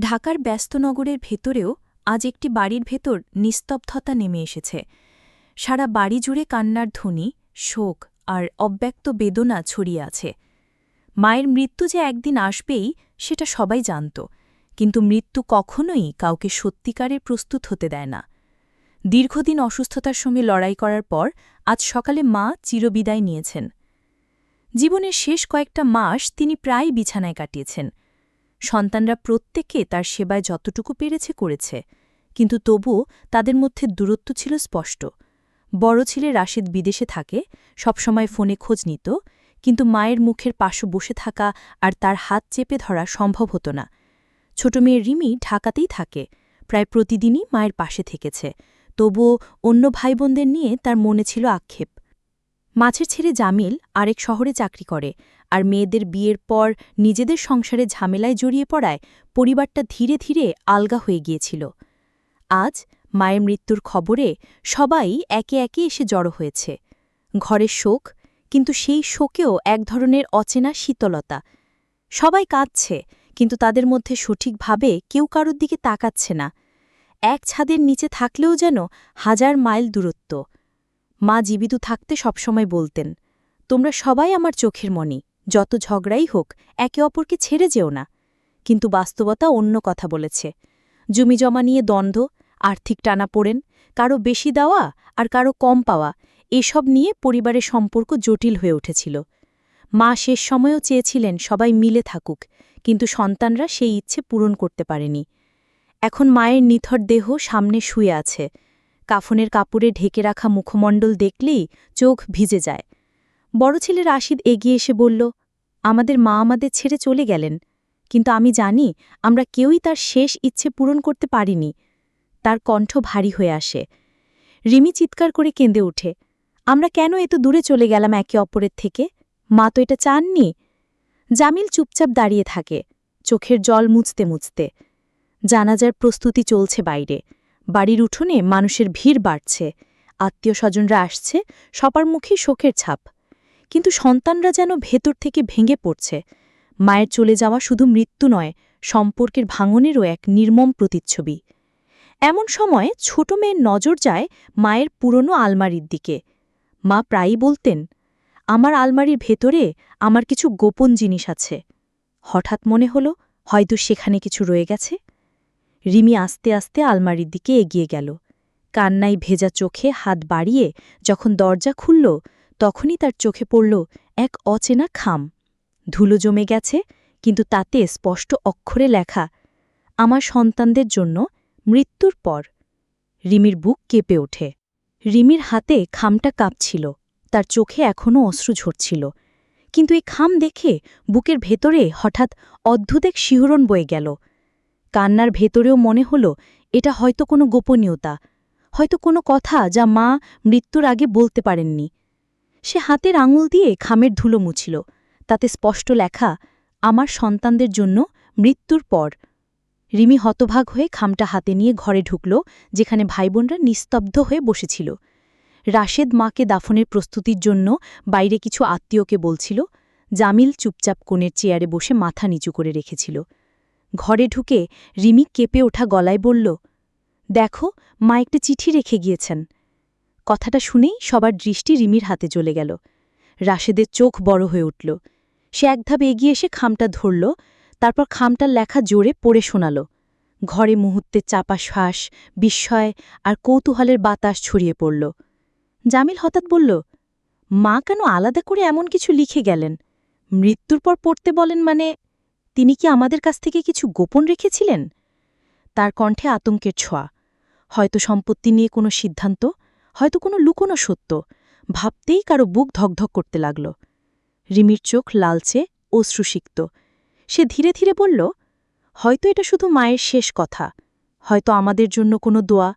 ঢাকার ব্যস্ত নগরের ভেতরেও আজ একটি বাড়ির ভেতর নিস্তব্ধতা নেমে এসেছে। সারা বাড়ি জুড়ে কান্নার ধ্বনি, শোক আর অব্যক্ত বেদনা ছড়িয়ে আছে। মায়ের মৃত্যু যে একদিন আসবেই সেটা সবাই জানত, কিন্তু মৃত্যু কখনোই কাউকে সত্যিকারের প্রস্তুত হতে দেয় না। দীর্ঘদিন অসুস্থতার সঙ্গে লড়াই করার পর আজ সকালে মা চিরবিদায় নিয়েছেন। জীবনের শেষ কয়েকটা মাস তিনি প্রায় বিছানায় কাটিয়েছেন। সন্তানরা প্রত্যেকে তার সেবায় যতটুকু পেরেছে করেছে, কিন্তু তবুও তাদের মধ্যে দূরত্ব ছিল স্পষ্ট। বড় ছেলে রাশেদ বিদেশে থাকে, সবসময় ফোনে খোঁজ নিত, কিন্তু মায়ের মুখের পাশে বসে থাকা আর তার হাত চেপে ধরা সম্ভব হতো না। ছোট মেয়ে রিমি ঢাকাতেই থাকে, প্রায় প্রতিদিনই মায়ের পাশে থেকেছে, তবুও অন্য ভাইবোনদের নিয়ে তার মনে ছিল আক্ষেপ। মাছের ছেলে জামিল আরেক শহরে চাকরি করে, আর মেয়েদের বিয়ের পর নিজেদের সংসারে ঝামেলায় জড়িয়ে পড়ায় পরিবারটা ধীরে ধীরে আলগা হয়ে গিয়েছিল। আজ মায়ের মৃত্যুর খবরে সবাই একে একে এসে জড়ো হয়েছে। ঘরের শোক, কিন্তু সেই শোকেও এক ধরনের অচেনা শীতলতা। সবাই কাঁদছে, কিন্তু তাদের মধ্যে সঠিকভাবে কেউ কারোর দিকে তাকাচ্ছে না। এক ছাদের নিচে থাকলেও যেন হাজার মাইল দূরত্ব। মা জীবিত থাকতে সবসময় বলতেন, তোমরা সবাই আমার চোখের মণি, যত ঝগড়াই হোক একে অপরকে ছেড়ে যেও না। কিন্তু বাস্তবতা অন্য কথা বলেছে। জমিজমা নিয়ে দ্বন্দ্ব, আর্থিক টানাপোড়েন, কারো বেশি দেওয়া আর কারো কম পাওয়া, এসব নিয়ে পরিবারের সম্পর্ক জটিল হয়ে উঠেছিল। মা শেষ সময়েও চেয়েছিলেন সবাই মিলে থাকুক, কিন্তু সন্তানরা সেই ইচ্ছে পূরণ করতে পারেনি। এখন মায়ের নিথর দেহ সামনে শুয়ে আছে। কাফনের কাপড়ে ঢেকে রাখা মুখমণ্ডল দেখলেই চোখ ভিজে যায়। বড় ছেলে রাশিদ এগিয়ে এসে বলল, আমাদের মা আমাদের ছেড়ে চলে গেলেন, কিন্তু আমি জানি আমরা কেউই তার শেষ ইচ্ছে পূরণ করতে পারিনি। তার কণ্ঠ ভারী হয়ে আসে। রিমি চিৎকার করে কেঁদে ওঠে, আমরা কেন এত দূরে চলে গেলাম একে অপরের থেকে? মা তো এটা চাননি। জামিল চুপচাপ দাঁড়িয়ে থাকে, চোখের জল মুছতে মুছতে। জানাজার প্রস্তুতি চলছে বাইরে। বাড়ির উঠোনে মানুষের ভিড় বাড়ছে, আত্মীয় স্বজনরা আসছে, সবার মুখে শোকের ছাপ। কিন্তু সন্তানরা যেন ভেতর থেকে ভেঙে পড়ছে। মায়ের চলে যাওয়া শুধু মৃত্যু নয়, সম্পর্কের ভাঙনেরও এক নির্মম প্রতিচ্ছবি। এমন সময় ছোট মেয়ের নজর যায় মায়ের পুরনো আলমারির দিকে। মা প্রায়ই বলতেন, আমার আলমারির ভেতরে আমার কিছু গোপন জিনিস আছে। হঠাৎ মনে হলো হয়তো সেখানে কিছু রয়ে গেছে। রিমি আস্তে আস্তে আলমারির দিকে এগিয়ে গেল। কান্নায় ভেজা চোখে হাত বাড়িয়ে যখন দরজা খুলল, তখনই তার চোখে পড়ল এক অচেনা খাম। ধুলো জমে গেছে, কিন্তু তাতে স্পষ্ট অক্ষরে লেখা, আমার সন্তানদের জন্য, মৃত্যুর পর। রিমির বুক কেঁপে ওঠে। রিমির হাতে খামটা কাঁপছিল, তার চোখে এখনও অশ্রু ঝরছিল। কিন্তু এই খাম দেখে বুকের ভেতরে হঠাৎ অদ্ভুত এক শিহরণ বয়ে গেল। কান্নার ভেতরেও মনে হল এটা হয়তো কোনো গোপনীয়তা, হয়তো কোনো কথা যা মা মৃত্যুর আগে বলতে পারেননি। সে হাতের আঙুল দিয়ে খামের ধুলো মুছিল, তাতে স্পষ্ট লেখা, আমার সন্তানদের জন্য, মৃত্যুর পর। রিমি হতভাগ হয়ে খামটা হাতে নিয়ে ঘরে ঢুকল, যেখানে ভাইবোনরা নিস্তব্ধ হয়ে বসেছিল। রাশেদ মাকে দাফনের প্রস্তুতির জন্য বাইরে কিছু আত্মীয়কে বলছিল। জামিল চুপচাপ কোণের চেয়ারে বসে মাথা নিচু করে রেখেছিল। ঘরে ঢুকে রিমি কেঁপে ওঠা গলায় বলল, দেখো, মা একটা চিঠি রেখে গিয়েছেন। কথাটা শুনেই সবার দৃষ্টি রিমির হাতে চলে গেল। রাশেদের চোখ বড় হয়ে উঠল। সে এক ধাপ এগিয়ে এসে খামটা ধরল, তারপর খামটার লেখা জোরে পড়ে শোনাল। ঘরে মুহূর্তে চাপা শ্বাস, বিস্ময় আর কৌতূহলের বাতাস ছড়িয়ে পড়ল। জামিল হঠাৎ বলল, মা কেন আলাদা করে এমন কিছু লিখে গেলেন? মৃত্যুর পর পড়তে বলেন মানে, তিনি কি আমাদের কাছ থেকে কিছু গোপন রেখেছিলেন? তার কণ্ঠে আতঙ্কের ছোঁয়া। হয়তো সম্পত্তি নিয়ে কোনো সিদ্ধান্ত, হয়তো কোনো লুকোনো সত্য। ভাবতেই কারো বুক ধকধক করতে লাগল। রিমির চোখ লালচে, অশ্রুসিক্ত। সে ধীরে ধীরে বলল, হয়তো এটা শুধু মায়ের শেষ কথা, হয়তো আমাদের জন্য কোনো দোয়া।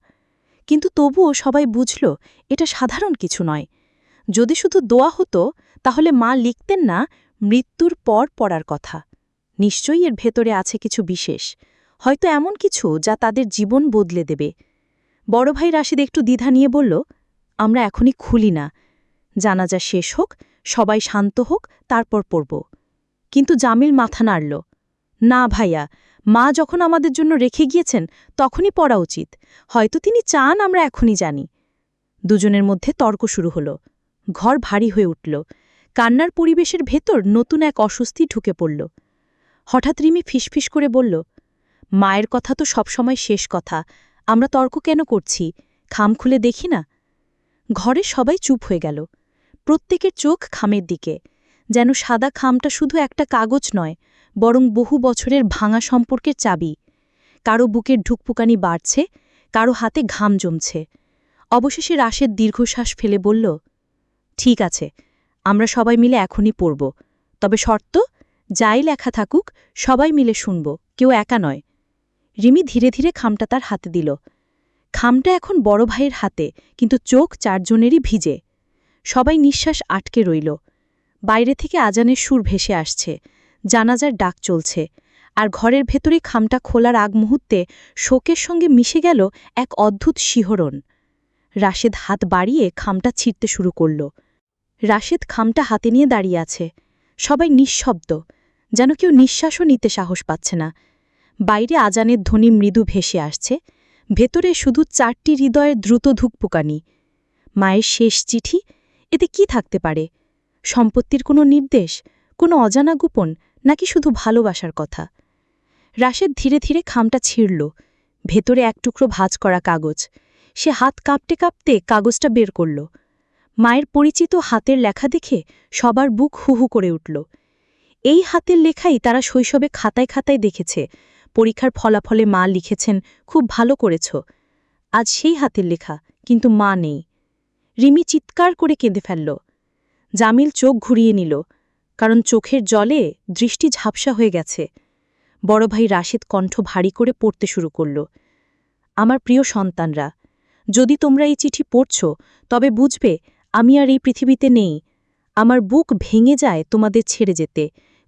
কিন্তু তবুও সবাই বুঝল এটা সাধারণ কিছু নয়। যদি শুধু দোয়া হতো, তাহলে মা লিখতেন না মৃত্যুর পর পড়ার কথা। নিশ্চয়ই এর ভেতরে আছে কিছু বিশেষ, হয়তো এমন কিছু যা তাদের জীবন বদলে দেবে। বড় ভাই রাশিদ একটু দ্বিধা নিয়ে বলল, আমরা এখনই খুলি না, জানাজা শেষ হোক, সবাই শান্ত হোক, তারপর পড়ব। কিন্তু জামিল মাথা নাড়ল, না ভাইয়া, মা যখন আমাদের জন্য রেখে গিয়েছেন তখনই পড়া উচিত, হয়তো তিনি চান আমরা এখনই জানি। দুজনের মধ্যে তর্ক শুরু হলো। ঘর ভারী হয়ে উঠল। কান্নার পরিবেশের ভেতর নতুন এক অস্বস্তি ঢুকে পড়ল। হঠাৎ রিমি ফিসফিস করে বলল, মায়ের কথা তো সবসময় শেষ কথা, আমরা তর্ক কেন করছি, খাম খুলে দেখি না। ঘরে সবাই চুপ হয়ে গেল। প্রত্যেকের চোখ খামের দিকে, যেন সাদা খামটা শুধু একটা কাগজ নয়, বরং বহু বছরের ভাঙা সম্পর্কের চাবি। কারো বুকের ঢুকপুকানি বাড়ছে, কারো হাতে ঘাম জমছে। অবশেষে রাশেদ দীর্ঘশ্বাস ফেলে বলল, ঠিক আছে, আমরা সবাই মিলে এখনই পড়ব, তবে শর্ত, যাই লেখা থাকুক সবাই মিলে শুনব, কেউ একা নয়। রিমি ধীরে ধীরে খামটা তার হাতে দিল। খামটা এখন বড় ভাইয়ের হাতে, কিন্তু চোখ চারজনেরই ভিজে। সবাই নিঃশ্বাস আটকে রইল। বাইরে থেকে আজানের সুর ভেসে আসছে, জানাজার ডাক চলছে, আর ঘরের ভেতরে খামটা খোলার আগ মুহূর্তে শোকের সঙ্গে মিশে গেল এক অদ্ভুত শিহরণ। রাশেদ হাত বাড়িয়ে খামটা ছিঁড়তে শুরু করল। রাশেদ খামটা হাতে নিয়ে দাঁড়িয়ে আছে। সবাই নিঃশব্দ, যেন কেউ নিঃশ্বাসও নিতে সাহস পাচ্ছে না। বাইরে আজানের ধ্বনি মৃদু ভেসে আসছে, ভেতরে শুধু 4টি হৃদয়ের দ্রুত ধুকপুকানি। মায়ের শেষ চিঠি, এতে কি থাকতে পারে? সম্পত্তির কোনো নির্দেশ, কোনো অজানা গোপন, নাকি শুধু ভালোবাসার কথা? রাশেদ ধীরে ধীরে খামটা ছিঁড়ল। ভেতরে এক টুকরো ভাঁজ করা কাগজ। সে হাত কাঁপতে কাঁপতে কাগজটা বের করল। মায়ের পরিচিত হাতের লেখা দেখে সবার বুক হুহু করে উঠল। এই হাতের লেখাই তারা শৈশবে খাতায় খাতায় দেখেছে। পরীক্ষার ফলাফলে মা লিখেছেন, খুব ভালো করেছ। আজ সেই হাতের লেখা, কিন্তু মা নেই। রিমি চিৎকার করে কেঁদে ফেলল। জামিল চোখ ঘুরিয়ে নিল, কারণ চোখের জলে দৃষ্টি ঝাপসা হয়ে গেছে। বড় ভাই রাশেদ কণ্ঠ ভারী করে পড়তে শুরু করল, আমার প্রিয় সন্তানরা, যদি তোমরা এই চিঠি পড়ছ, তবে বুঝবে আমি আর এই পৃথিবীতে নেই। আমার বুক ভেঙে যায় তোমাদের ছেড়ে যেতে,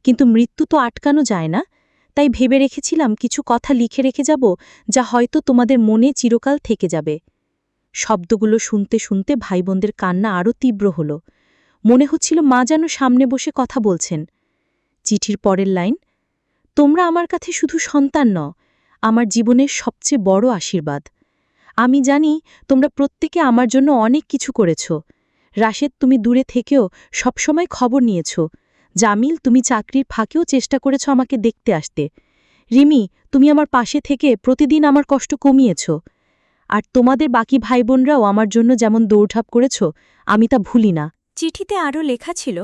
কিন্তু মৃত্যু তো আটকানো যায় না। তাই ভেবে রেখেছিলাম কিছু কথা লিখে রেখে যাব, যা হয়তো তোমাদের মনে চিরকাল থেকে যাবে। শব্দগুলো শুনতে শুনতে ভাইবোনদের কান্না আরও তীব্র হল। মনে হচ্ছিল মা যেন সামনে বসে কথা বলছেন। চিঠির পরের লাইন, তোমরা আমার কাছে শুধু সন্তান ন, আমার জীবনের সবচেয়ে বড় আশীর্বাদ। আমি জানি তোমরা প্রত্যেকে আমার জন্য অনেক কিছু করেছ। রাশেদ, তুমি দূরে থেকেও সবসময় খবর নিয়েছ। জামিল, তুমি চাকরির ফাঁকেও চেষ্টা করেছ আমাকে দেখতে আসতে। রিমি, তুমি আমার পাশে থেকে প্রতিদিন আমার কষ্ট কমিয়েছ। আর তোমাদের বাকি ভাইবোনরাও আমার জন্য যেমন দৌড়ঝাঁপ করেছ, আমি তা ভুলি না। চিঠিতে আরও লেখা ছিল,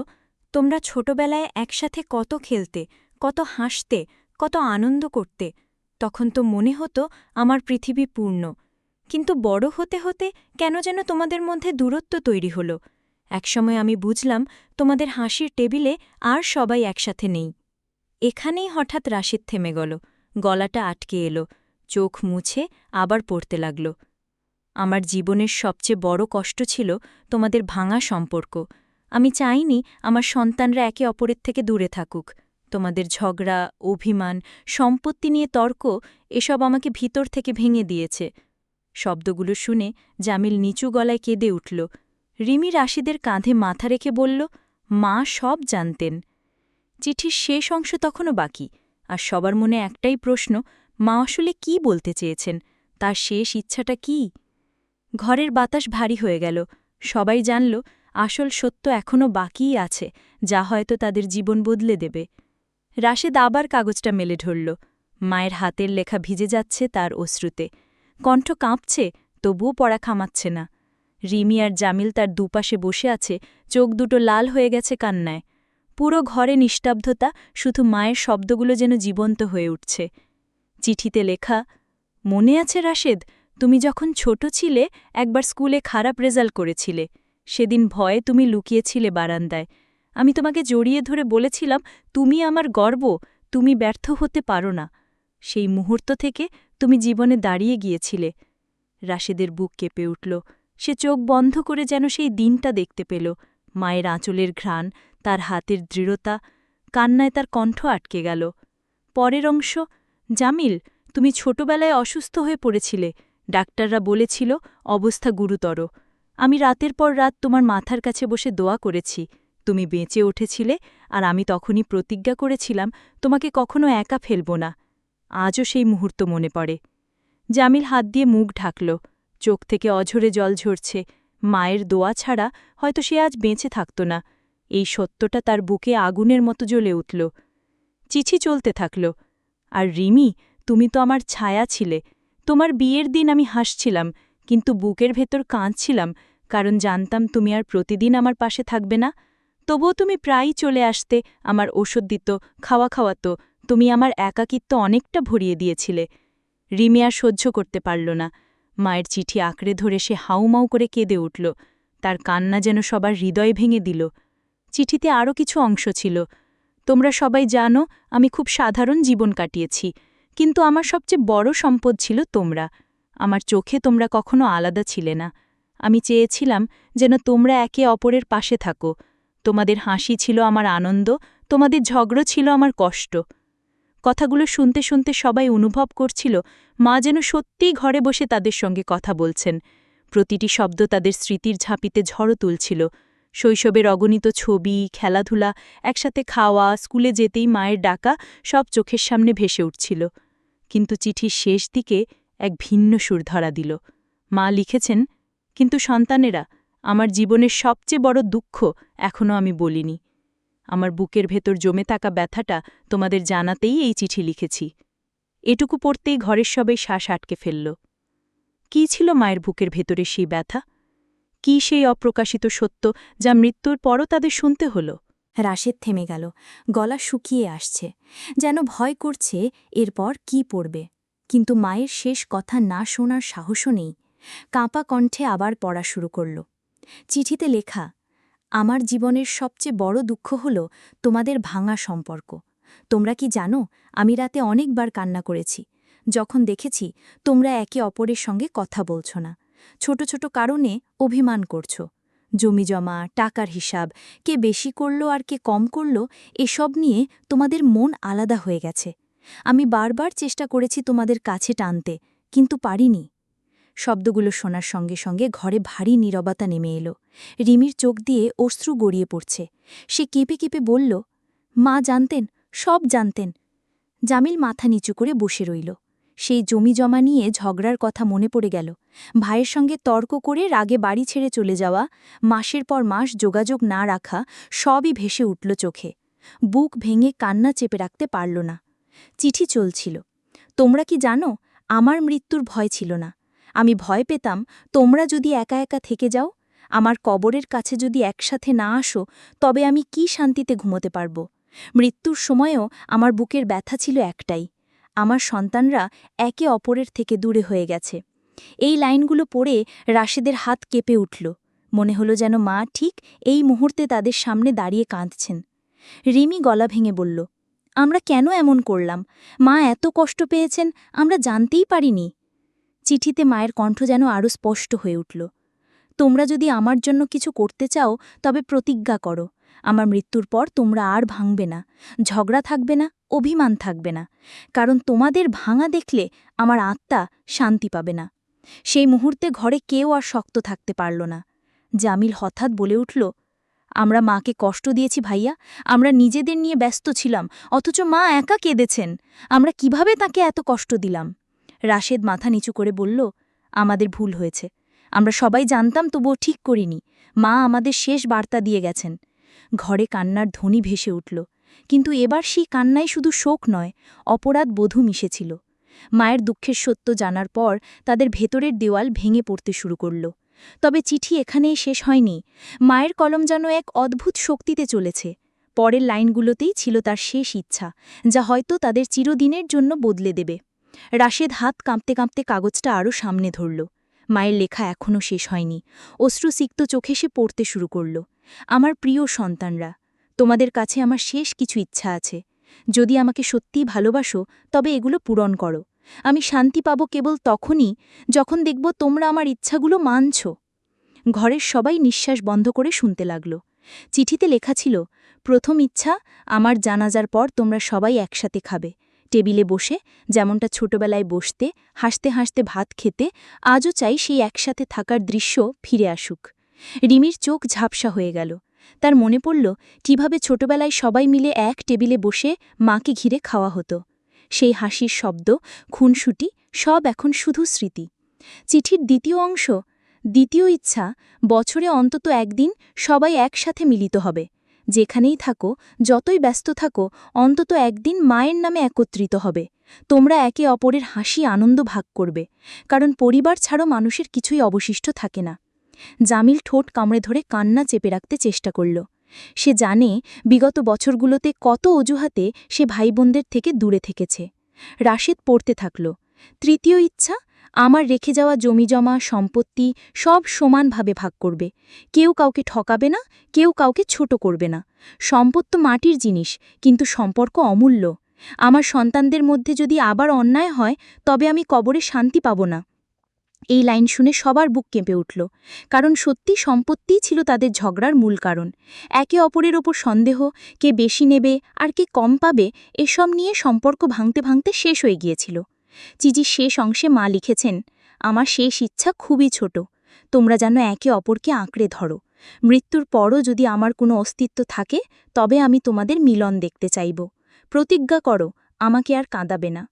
তোমরা ছোটবেলায় একসাথে কত খেলতে, কত হাসতে, কত আনন্দ করতে। তখন তো মনে হতো আমার পৃথিবী পূর্ণ। কিন্তু বড় হতে হতে কেন যেন তোমাদের মধ্যে দূরত্ব তৈরি হলো। একসময় আমি বুঝলাম তোমাদের হাসির টেবিলে আর সবাই একসাথে নেই। এখানেই হঠাৎ রাশেদ থেমে গেল, গলাটা আটকে এলো, চোখ মুছে আবার পড়তে লাগল। আমার জীবনের সবচেয়ে বড় কষ্ট ছিল তোমাদের ভাঙা সম্পর্ক। আমি চাইনি আমার সন্তানরা একে অপরের থেকে দূরে থাকুক। তোমাদের ঝগড়া, অভিমান, সম্পত্তি নিয়ে তর্ক, এসব আমাকে ভিতর থেকে ভেঙে দিয়েছে। শব্দগুলো শুনে জামিল নিচু গলায় কেঁদে উঠল। রিমি রাশিদের কাঁধে মাথা রেখে বলল, মা সব জানতেন। চিঠির শেষ অংশ তখনও বাকি, আর সবার মনে একটাই প্রশ্ন, মা আসলে কি বলতে চেয়েছেন, তার শেষ ইচ্ছাটা কি? ঘরের বাতাস ভারী হয়ে গেল। সবাই জানল আসল সত্য এখনও বাকিই আছে, যা হয়তো তাদের জীবন বদলে দেবে। রাশেদ আবার কাগজটা মেলে ধরল। মায়ের হাতের লেখা ভিজে যাচ্ছে তার অশ্রুতে। কণ্ঠ কাঁপছে, তবুও পড়া থামাচ্ছে না। রিমি আর জামিল তার দুপাশে বসে আছে, চোখ দুটো লাল হয়ে গেছে কান্নায়। পুরো ঘরে নিস্তব্ধতা, শুধু মায়ের শব্দগুলো যেন জীবন্ত হয়ে উঠছে। চিঠিতে লেখা, মনে আছে রাশেদ, তুমি যখন ছোট ছিলে একবার স্কুলে খারাপ রেজাল্ট করেছিলে। সেদিন ভয়ে তুমি লুকিয়েছিলে বারান্দায়। আমি তোমাকে জড়িয়ে ধরে বলেছিলাম, তুমি আমার গর্ব, তুমি ব্যর্থ হতে পারো না। সেই মুহূর্ত থেকে তুমি জীবনে দাঁড়িয়ে গিয়েছিলে। রাশেদের বুক কেঁপে উঠল। সে চোখ বন্ধ করে যেন সেই দিনটা দেখতে পেল। মায়ের আঁচলের ঘ্রাণ, তার হাতের দৃঢ়তা। কান্নায় তার কণ্ঠ আটকে গেল। পরের অংশ, জামিল, তুমি ছোটবেলায় অসুস্থ হয়ে পড়েছিলে। ডাক্তাররা বলেছিল অবস্থা গুরুতর। আমি রাতের পর রাত তোমার মাথার কাছে বসে দোয়া করেছি। তুমি বেঁচে উঠেছিলে, আর আমি তখনই প্রতিজ্ঞা করেছিলাম তোমাকে কখনো একা ফেলব না। আজও সেই মুহূর্ত মনে পড়ে। জামিল হাত দিয়ে মুখ ঢাকল, চোখ থেকে অঝরে জল ঝরছে। মায়ের দোয়া ছাড়া হয়তো সে আজ বেঁচে থাকত না। এই সত্যটা তার বুকে আগুনের মতো জ্বলে উঠল। চিঠি চলতে থাকল। আর রিমি, তুমি তো আমার ছায়া ছিলে। তোমার বিয়ের দিন আমি হাসছিলাম, কিন্তু বুকের ভেতর কাঁদছিলাম, কারণ জানতাম তুমি আর প্রতিদিন আমার পাশে থাকবে না। তবুও তুমি প্রায়ই চলে আসতে, আমার ওষুধ দিত, খাওয়াত। তুমি আমার একাকিত্ব অনেকটা ভরিয়ে দিয়েছিলে। রিমি আর সহ্য করতে পারল না। মায়ের চিঠি আঁকড়ে ধরে সে হাউমাউ করে কেঁদে উঠল। তার কান্না যেন সবার হৃদয় ভেঙে দিল। চিঠিতে আরও কিছু অংশ ছিল। তোমরা সবাই জানো আমি খুব সাধারণ জীবন কাটিয়েছি, কিন্তু আমার সবচেয়ে বড় সম্পদ ছিল তোমরা। আমার চোখে তোমরা কখনো আলাদা ছিলে না। আমি চেয়েছিলাম যেন তোমরা একে অপরের পাশে থাকো। তোমাদের হাসি ছিল আমার আনন্দ, তোমাদের ঝগড়া ছিল আমার কষ্ট। কথাগুলো শুনতে শুনতে সবাই অনুভব করছিল মা যেন সত্যিই ঘরে বসে তাদের সঙ্গে কথা বলছেন। প্রতিটি শব্দ তাদের স্মৃতির ঝাঁপিতে ঝড়ো তুলছিল। শৈশবের অগণিত ছবি, খেলাধুলা, একসাথে খাওয়া, স্কুলে যেতেই মায়ের ডাকা সব চোখের সামনে ভেসে উঠছিল। কিন্তু চিঠির শেষ দিকে এক ভিন্ন সুর ধরা দিল। মা লিখেছেন, কিন্তু সন্তানেরা, আমার জীবনের সবচেয়ে বড় দুঃখ এখনও আমি বলিনি। আমার বুকের ভেতর জমে থাকা ব্যথাটা তোমাদের জানাতেই এই চিঠি লিখেছি। এটুকু পড়তেই ঘরের সবাই শ্বাস আটকে ফেলল। কী ছিল মায়ের বুকের ভেতরে সেই ব্যথা? কী সেই অপ্রকাশিত সত্য যা মৃত্যুর পরও তাদের শুনতে হল? রাশেদ থেমে গেল, গলা শুকিয়ে আসছে, যেন ভয় করছে এরপর কি পড়বে। কিন্তু মায়ের শেষ কথা না শোনার সাহসও নেই। কাঁপা কণ্ঠে আবার পড়া শুরু করল। চিঠিতে লেখা, আমার জীবনের সবচেয়ে বড় দুঃখ হল তোমাদের ভাঙা সম্পর্ক। তোমরা কি জানো, আমি রাতে অনেকবার কান্না করেছি, যখন দেখেছি তোমরা একে অপরের সঙ্গে কথা বলছ না। ছোট ছোট কারণে অভিমান করছো। জমিজমা, টাকার হিসাব, কে বেশি করল আর কে কম করল, এসব নিয়ে তোমাদের মন আলাদা হয়ে গেছে। আমি বারবার চেষ্টা করেছি তোমাদের কাছে টানতে, কিন্তু পারিনি। শব্দগুলো শোনার সঙ্গে সঙ্গে ঘরে ভারী নীরবতা নেমে এলো। রিমির চোখ দিয়ে অশ্রু গড়িয়ে পড়ছে। সে কেঁপে কেঁপে বলল, মা জানতেন, সব জানতেন। জামিল মাথা নিচু করে বসে রইল। সেই জমিজমা নিয়ে ঝগড়ার কথা মনে পড়ে গেল। ভাইয়ের সঙ্গে তর্ক করে রাগে বাড়ি ছেড়ে চলে যাওয়া, মাসের পর মাস যোগাযোগ না রাখা, সবই ভেসে উঠল চোখে। বুক ভেঙে কান্না চেপে রাখতে পারল না। চিঠি চলছিল। তোমরা কি জানো, আমার মৃত্যুর ভয় ছিল না। আমি ভয় পেতাম তোমরা যদি একা একা থেকে যাও, আমার কবরের কাছে যদি একসাথে না আসো, তবে আমি কি শান্তিতে ঘুমোতে পারব। মৃত্যুর সময়েও আমার বুকের ব্যথা ছিল একটাই, আমার সন্তানরা একে অপরের থেকে দূরে হয়ে গেছে। এই লাইনগুলো পড়ে রাশেদের হাত কেঁপে উঠল। মনে হলো যেন মা ঠিক এই মুহূর্তে তাদের সামনে দাঁড়িয়ে কাঁদছেন। রিমি গলা ভেঙে বলল, আমরা কেন এমন করলাম? মা এত কষ্ট পেয়েছেন, আমরা জানতেই পারিনি। চিঠিতে মায়ের কণ্ঠ যেন আরও স্পষ্ট হয়ে উঠল। তোমরা যদি আমার জন্য কিছু করতে চাও, তবে প্রতিজ্ঞা করো, আমার মৃত্যুর পর তোমরা আর ভাঙবে না, ঝগড়া থাকবে না, অভিমান থাকবে না। কারণ তোমাদের ভাঙা দেখলে আমার আত্মা শান্তি পাবে না। সেই মুহূর্তে ঘরে কেউ আর শক্ত থাকতে পারল না। জামিল হঠাৎ বলে উঠল, আমরা মাকে কষ্ট দিয়েছি ভাইয়া, আমরা নিজেদের নিয়ে ব্যস্ত ছিলাম, অথচ মা একা কেঁদেছেন। আমরা কিভাবে তাকে এত কষ্ট দিলাম? রাশেদ মাথা নিচু করে বলল, আমাদের ভুল হয়েছে, আমরা সবাই জানতাম, তবুও ঠিক করিনি। মা আমাদের শেষ বার্তা দিয়ে গেছেন। ঘরে কান্নার ধ্বনি ভেসে উঠল, কিন্তু এবার সেই কান্নায় শুধু শোক নয়, অপরাধ বোধও মিশেছিল। মায়ের দুঃখের সত্য জানার পর তাদের ভেতরের দেওয়াল ভেঙে পড়তে শুরু করল। তবে চিঠি এখানেই শেষ হয়নি। মায়ের কলম যেন এক অদ্ভুত শক্তিতে চলেছে। পরের লাইনগুলোতেই ছিল তার শেষ ইচ্ছা, যা হয়তো তাদের চিরদিনের জন্য বদলে দেবে। রাশেদ হাত কাঁপতে কাঁপতে কাগজটা আরও সামনে ধরল। মায়ের লেখা এখনও শেষ হয়নি। অশ্রুসিক্ত চোখে সে পড়তে শুরু করল, আমার প্রিয় সন্তানরা, তোমাদের কাছে আমার শেষ কিছু ইচ্ছা আছে। যদি আমাকে সত্যিই ভালোবাসো, তবে এগুলো পূরণ করো। আমি শান্তি পাব কেবল তখনই যখন দেখব তোমরা আমার ইচ্ছাগুলো মানছ। ঘরের সবাই নিঃশ্বাস বন্ধ করে শুনতে লাগল। চিঠিতে লেখা ছিল, প্রথম ইচ্ছা, আমার জানাজার পর তোমরা সবাই একসাথে খাবে, টেবিলে বসে, যেমনটা ছোটবেলায় বসতে, হাসতে হাসতে ভাত খেতে। আজও চাই সেই একসাথে থাকার দৃশ্য ফিরে আসুক। রিমির চোখ ঝাপসা হয়ে গেল। তার মনে পড়ল কিভাবে ছোটবেলায় সবাই মিলে এক টেবিলে বসে মাকে ঘিরে খাওয়া হতো। সেই হাসির শব্দ, খুনসুটি সব এখন শুধু স্মৃতি। চিঠির দ্বিতীয় অংশ, দ্বিতীয় ইচ্ছা, বছরে অন্তত একদিন সবাই একসাথে মিলিত হবে। যেখানেই থাকো, যতই ব্যস্ত থাকো, অন্তত একদিন মায়ের নামে একত্রিত হবে। তোমরা একে অপরের হাসি আনন্দ ভাগ করবে, কারণ পরিবার ছাড়াও মানুষের কিছুই অবশিষ্ট থাকে না। জামিল ঠোঁট কামড়ে ধরে কান্না চেপে রাখতে চেষ্টা করল। সে জানে বিগত বছরগুলোতে কত অজুহাতে সে ভাইবোনদের থেকে দূরে থেকেছে। রাশেদ পড়তে থাকল। তৃতীয় ইচ্ছা, আমার রেখে যাওয়া জমিজমা সম্পত্তি সব সমানভাবে ভাগ করবে। কেউ কাউকে ঠকাবে না, কেউ কাউকে ছোট করবে না। সম্পদ তো মাটির জিনিস, কিন্তু সম্পর্ক অমূল্য। আমার সন্তানদের মধ্যে যদি আবার অন্যায় হয়, তবে আমি কবরে শান্তি পাব না। এই লাইন শুনে সবার বুক কেঁপে উঠল, কারণ সত্যি সম্পত্তিই ছিল তাদের ঝগড়ার মূল কারণ। একে অপরের ওপর সন্দেহ, কে বেশি নেবে আর কে কম পাবে, এসব নিয়ে সম্পর্ক ভাঙতে ভাঙতে শেষ হয়ে গিয়েছিল। চিঠির শেষ অংশে মা লিখেছেন, আমার শেষ ইচ্ছা খুবই ছোট, তোমরা যেন একে অপরকে আঁকড়ে ধরো। মৃত্যুর পরও যদি আমার কোনো অস্তিত্ব থাকে, তবে আমি তোমাদের মিলন দেখতে চাইব। প্রতিজ্ঞা করো, আমাকে আর কাঁদাবে না।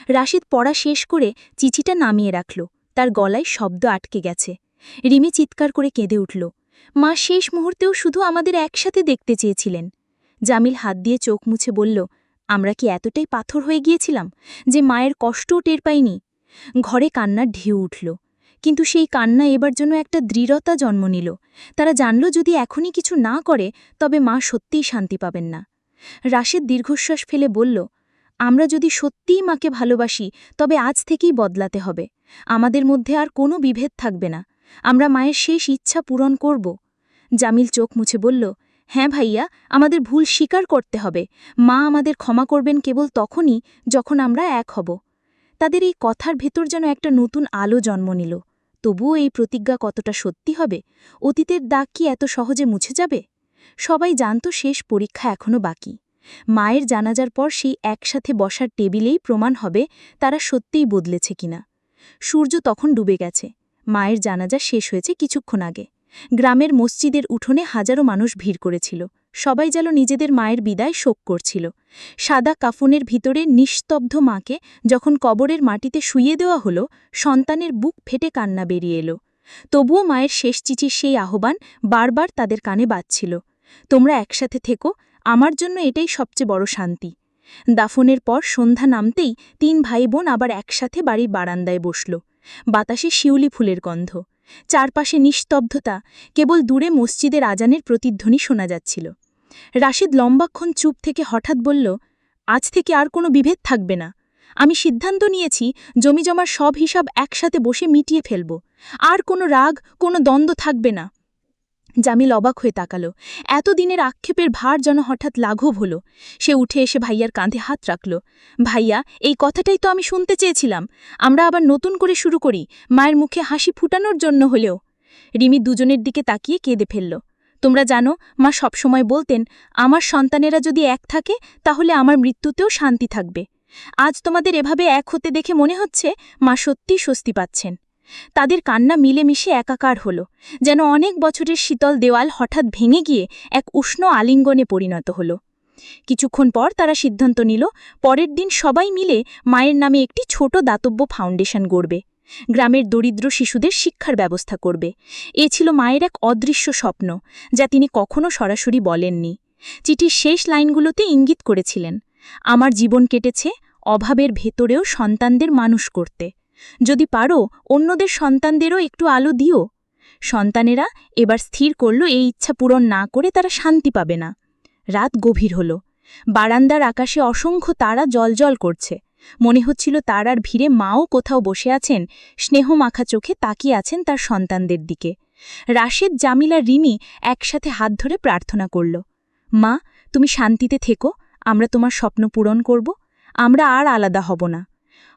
রাশিদ পড়া শেষ করে চিঠিটা নামিয়ে রাখল। তার গলায় শব্দ আটকে গেছে। রিমি চিৎকার করে কেঁদে উঠল। মা শেষ মুহূর্তেও শুধু আমাদের একসাথে দেখতে চেয়েছিলেন। জামিল হাত দিয়ে চোখ মুছে বলল, আমরা কি এতটাই পাথর হয়ে গিয়েছিলাম যে মায়ের কষ্টও টের পাইনি? ঘরে কান্নার ঢেউ উঠল, কিন্তু সেই কান্না এবার জন্য একটা দৃঢ়তা জন্ম নিল। তারা জানল যদি এখনই কিছু না করে, তবে মা সত্যিই শান্তি পাবেন না। রাশেদ দীর্ঘশ্বাস ফেলে বলল, আমরা যদি সত্যিই মাকে ভালোবাসি, তবে আজ থেকেই বদলাতে হবে। আমাদের মধ্যে আর কোনো বিভেদ থাকবে না। আমরা মায়ের শেষ ইচ্ছা পূরণ করব। জামিল চোখ মুছে বলল, হ্যাঁ ভাইয়া, আমাদের ভুল স্বীকার করতে হবে। মা আমাদের ক্ষমা করবেন কেবল তখনই যখন আমরা এক হব। তাদের এই কথার ভেতর যেন একটা নতুন আলো জন্ম নিল। তবুও এই প্রতিজ্ঞা কতটা সত্যি হবে? অতীতের দাগ কি এত সহজে মুছে যাবে? সবাই জানত শেষ পরীক্ষা এখনও বাকি। মায়ের জানাজার পর সেই একসাথে বসার টেবিলেই প্রমাণ হবে তারা সত্যিই বদলেছে কিনা। সূর্য তখন ডুবে গেছে। মায়ের জানাজা শেষ হয়েছে কিছুক্ষণ আগে। গ্রামের মসজিদের উঠোনে হাজারো মানুষ ভিড় করেছিল। সবাই যেন নিজেদের মায়ের বিদায় শোক করছিল। সাদা কাফনের ভিতরে নিস্তব্ধ মাকে যখন কবরের মাটিতে শুইয়ে দেওয়া হলো, সন্তানের বুক ফেটে কান্না বেরিয়ে এলো। তবুও মায়ের শেষ চিঠির সেই আহ্বান বারবার তাদের কানে বাজছিল, তোমরা একসাথে থেকো, আমার জন্য এটাই সবচেয়ে বড় শান্তি। দাফনের পর সন্ধ্যা নামতেই ৩ ভাই বোন আবার একসাথে বাড়ির বারান্দায় বসল। বাতাসে শিউলি ফুলের গন্ধ, চারপাশে নিস্তব্ধতা, কেবল দূরে মসজিদের আজানের প্রতিধ্বনি শোনা যাচ্ছিল। রাশিদ লম্বাক্ষণ চুপ থেকে হঠাৎ বলল, আজ থেকে আর কোনো বিভেদ থাকবে না। আমি সিদ্ধান্ত নিয়েছি জমিজমার সব হিসাব একসাথে বসে মিটিয়ে ফেলব। আর কোনো রাগ, কোনো দ্বন্দ্ব থাকবে না। জামিল অবাক হয়ে তাকালো। এতদিনের আক্ষেপের ভার যেন হঠাৎ লাঘব হলো। সে উঠে এসে ভাইয়ার কাঁধে হাত রাখল। ভাইয়া, এই কথাটাই তো আমি শুনতে চেয়েছিলাম। আমরা আবার নতুন করে শুরু করি, মায়ের মুখে হাসি ফুটানোর জন্য হলেও। রিমি দুজনের দিকে তাকিয়ে কেঁদে ফেলল। তোমরা জানো, মা সবসময় বলতেন, আমার সন্তানেরা যদি এক থাকে, তাহলে আমার মৃত্যুতেও শান্তি থাকবে। আজ তোমাদের এভাবে এক হতে দেখে মনে হচ্ছে মা সত্যিই স্বস্তি পাচ্ছেন। তাদের কান্না মিলেমিশে একাকার হল, যেন অনেক বছরের শীতল দেওয়াল হঠাৎ ভেঙে গিয়ে এক উষ্ণ আলিঙ্গনে পরিণত হল। কিছুক্ষণ পর তারা সিদ্ধান্ত নিল, পরের দিন সবাই মিলে মায়ের নামে একটি ছোট দাতব্য ফাউন্ডেশন গড়বে। গ্রামের দরিদ্র শিশুদের শিক্ষার ব্যবস্থা করবে। এ ছিল মায়ের এক অদৃশ্য স্বপ্ন, যা তিনি কখনো সরাসরি বলেননি। চিঠির শেষ লাইনগুলোতে ইঙ্গিত করেছিলেন, আমার জীবন কেটেছে অভাবের ভেতরেও সন্তানদের মানুষ করতে। যদি পারো, অন্যদের সন্তানদেরও একটু আলো দিও। সন্তানেরা এবার স্থির করল এই ইচ্ছা পূরণ না করে তারা শান্তি পাবে না। রাত গভীর হল। বারান্দার আকাশে অসংখ্য তারা জ্বলজ্বল করছে। মনে হচ্ছিল তারার ভিড়ে মাও কোথাও বসে আছেন, স্নেহমাখা চোখে তাকিয়ে আছেন তার সন্তানদের দিকে। রাশেদ, জামিল আর রিমি একসাথে হাত ধরে প্রার্থনা করল, মা, তুমি শান্তিতে থেকো, আমরা তোমার স্বপ্ন পূরণ করব, আমরা আর আলাদা হব না।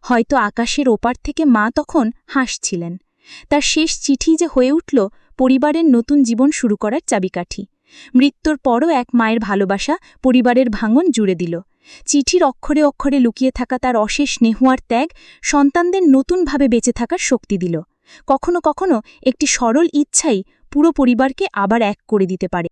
হয়তো আকাশের ওপার থেকে মা তখন হাসছিলেন। তার শেষ চিঠি যে হয়ে উঠল পরিবারের নতুন জীবন শুরু করার চাবিকাঠি। মৃত্যুর পরও এক মায়ের ভালোবাসা পরিবারের ভাঙন জুড়ে দিল। চিঠির অক্ষরে অক্ষরে লুকিয়ে থাকা তার অশেষ স্নেহ আর ত্যাগ সন্তানদের নতুনভাবে বেঁচে থাকার শক্তি দিল। কখনো কখনো একটি সরল ইচ্ছাই পুরো পরিবারকে আবার এক করে দিতে পারে।